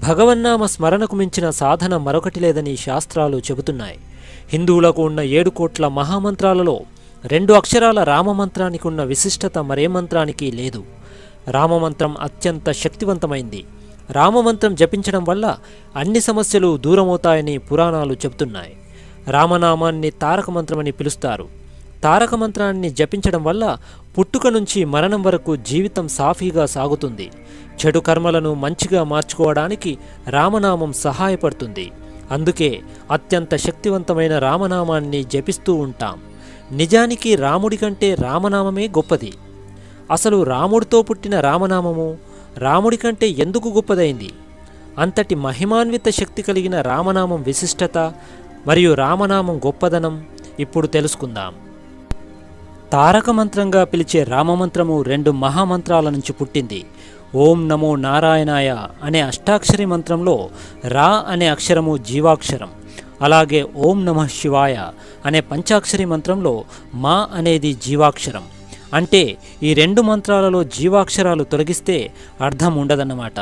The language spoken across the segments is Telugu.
భగవన్నామ స్మరణకు మించిన సాధన మరొకటి లేదని శాస్త్రాలు చెబుతున్నాయి. హిందువులకు ఉన్న 7 కోట్ల మహామంత్రాలలో 2 అక్షరాల రామమంత్రానికి ఉన్న విశిష్టత మరే మంత్రానికి లేదు. రామమంత్రం అత్యంత శక్తివంతమైంది. రామమంత్రం జపించడం వల్ల అన్ని సమస్యలు దూరమవుతాయని పురాణాలు చెబుతున్నాయి. రామనామాన్ని తారక మంత్రమని పిలుస్తారు. తారక మంత్రాన్ని జపించడం వల్ల పుట్టుక నుంచి మరణం వరకు జీవితం సాఫీగా సాగుతుంది. చెడు కర్మలను మంచిగా మార్చుకోవడానికి రామనామం సహాయపడుతుంది. అందుకే అత్యంత శక్తివంతమైన రామనామాన్ని జపిస్తూ ఉంటాం. నిజానికి రాముడి కంటే రామనామమే గొప్పది. అసలు రాముడితో పుట్టిన రామనామము రాముడి కంటే ఎందుకు గొప్పదైంది? అంతటి మహిమాన్విత శక్తి కలిగిన రామనామం విశిష్టత మరియు రామనామం గొప్పదనం ఇప్పుడు తెలుసుకుందాం. తారక మంత్రంగా పిలిచే రామమంత్రము 2 మహామంత్రాల నుంచి పుట్టింది. ఓం నమో నారాయణాయ అనే అష్టాక్షరి మంత్రంలో రా అనే అక్షరము జీవాక్షరం. అలాగే ఓం నమః శివాయ అనే పంచాక్షరి మంత్రంలో మా అనేది జీవాక్షరం. అంటే ఈ 2 మంత్రాలలో జీవాక్షరాలు తొలగిస్తే అర్థం ఉండదన్నమాట.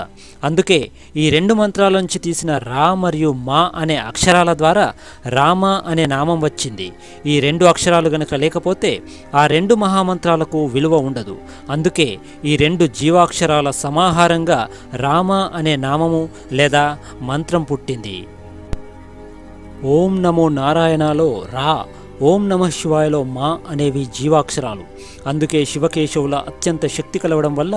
అందుకే ఈ 2 మంత్రాల నుంచి తీసిన రా మరియు మా అనే అక్షరాల ద్వారా రామ అనే నామం వచ్చింది. ఈ 2 అక్షరాలు గనక లేకపోతే ఆ 2 మహామంత్రాలకు విలువ ఉండదు. అందుకే ఈ 2 జీవాక్షరాల సమాహారంగా రామ అనే నామము లేదా మంత్రం పుట్టింది. ఓం నమో నారాయణలో రా, ఓం నమః శివాయలో మా అనేవి జీవాక్షరాలు. అందుకే శివకేశవుల అత్యంత శక్తి కలవడం వల్ల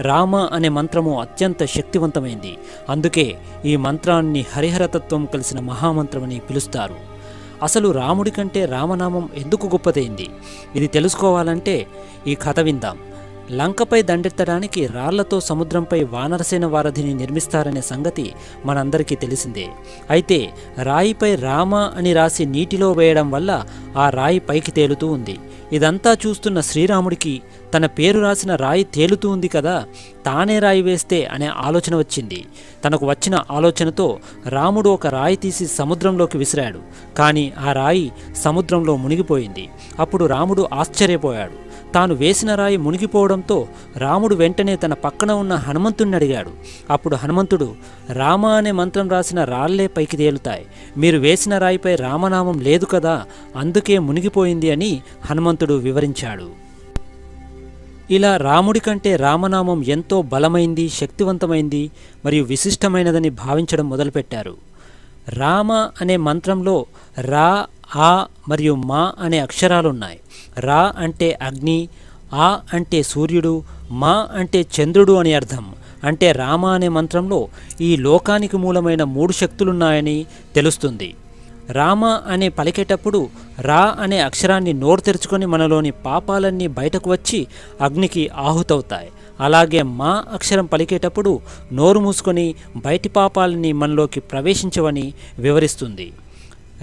రామ అనే మంత్రము అత్యంత శక్తివంతమైంది. అందుకే ఈ మంత్రాన్ని హరిహరతత్వం కలిసిన మహామంత్రమని పిలుస్తారు. అసలు రాముడి కంటే రామనామం ఎందుకు గొప్పదైంది? ఇది తెలుసుకోవాలంటే ఈ కథ విందాం. లంకపై దండెత్తడానికి రాళ్లతో సముద్రంపై వానరసేన వారధిని నిర్మిస్తారనే సంగతి మనందరికీ తెలిసిందే. అయితే రాయిపై రామ అని రాసి నీటిలో వేయడం వల్ల ఆ రాయి పైకి తేలుతూ ఉంది. ఇదంతా చూస్తున్న శ్రీరాముడికి తన పేరు రాసిన రాయి తేలుతూ ఉంది కదా, తానే రాయి వేస్తే అనే ఆలోచన వచ్చింది. తనకు వచ్చిన ఆలోచనతో రాముడు ఒక రాయి తీసి సముద్రంలోకి విసిరాడు. కానీ ఆ రాయి సముద్రంలో మునిగిపోయింది. అప్పుడు రాముడు ఆశ్చర్యపోయాడు. తాను వేసిన రాయి మునిగిపోవడంతో రాముడు వెంటనే తన పక్కన ఉన్న హనుమంతుడిని అడిగాడు. అప్పుడు హనుమంతుడు, రామ అనే మంత్రం రాసిన రాళ్లే పైకి తేలుతాయి, మీరు వేసిన రాయిపై రామనామం లేదు కదా, అందుకే మునిగిపోయింది అని హనుమంతుడు వివరించాడు. ఇలా రాముడి కంటే రామనామం ఎంతో బలమైంది, శక్తివంతమైంది మరియు విశిష్టమైనదని భావించడం మొదలుపెట్టారు. రామ అనే మంత్రంలో రా, ఆ మరియు మా అనే అక్షరాలున్నాయి. రా అంటే అగ్ని, ఆ అంటే సూర్యుడు, మా అంటే చంద్రుడు అని అర్థం. అంటే రామ అనే మంత్రంలో ఈ లోకానికి మూలమైన 3 శక్తులున్నాయని తెలుస్తుంది. రామ అనే పలికేటప్పుడు రా అనే అక్షరాన్ని నోరు తెరుచుకొని మనలోని పాపాలన్నీ బయటకు వచ్చి అగ్నికి ఆహుతవుతాయి. అలాగే మా అక్షరం పలికేటప్పుడు నోరు మూసుకొని బయటి పాపాలని మనలోకి ప్రవేశించవని వివరిస్తుంది.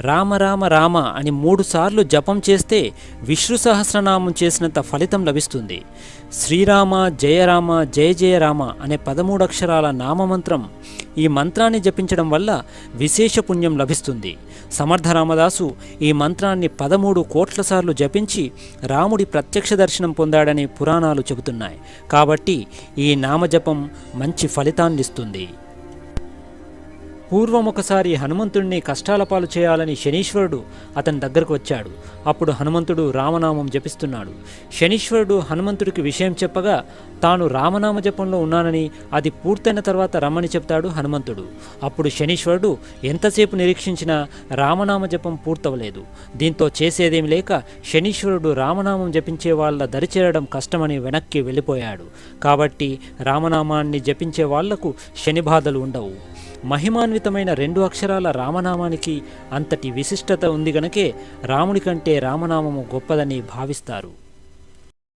రామ రామ రామ అని 3 సార్లు జపం చేస్తే విష్ణు సహస్రనామం చేసినంత ఫలితం లభిస్తుంది. శ్రీరామ జయరామ జయ జయ రామ అనే 13 అక్షరాల నామమంత్రం. ఈ మంత్రాన్ని జపించడం వల్ల విశేష పుణ్యం లభిస్తుంది. సమర్థ రామదాసు ఈ మంత్రాన్ని 13 కోట్ల సార్లు జపించి రాముడి ప్రత్యక్ష దర్శనం పొందాడని పురాణాలు చెబుతున్నాయి. కాబట్టి ఈ నామజపం మంచి ఫలితాన్నిస్తుంది. పూర్వం ఒకసారి హనుమంతుడిని కష్టాల పాలు చేయాలని శనీశ్వరుడు అతని దగ్గరకు వచ్చాడు. అప్పుడు హనుమంతుడు రామనామం జపిస్తున్నాడు. శనీశ్వరుడు హనుమంతుడికి విషయం చెప్పగా తాను రామనామ జపంలో ఉన్నానని, అది పూర్తయిన తర్వాత రమ్మని చెప్తాడు హనుమంతుడు. అప్పుడు శనీశ్వరుడు ఎంతసేపు నిరీక్షించినా రామనామ జపం పూర్తవలేదు. దీంతో చేసేదేమి లేక శనీశ్వరుడు రామనామం జపించే వాళ్ళ దరిచేరడం కష్టమని వెనక్కి వెళ్ళిపోయాడు. కాబట్టి రామనామాన్ని జపించే వాళ్లకు శని బాధలు ఉండవు. మహిమాన్వితమైన 2 అక్షరాల రామనామానికి అంతటి విశిష్టత ఉంది గనకే రాముడి కంటే రామనామము గొప్పదని భావిస్తారు.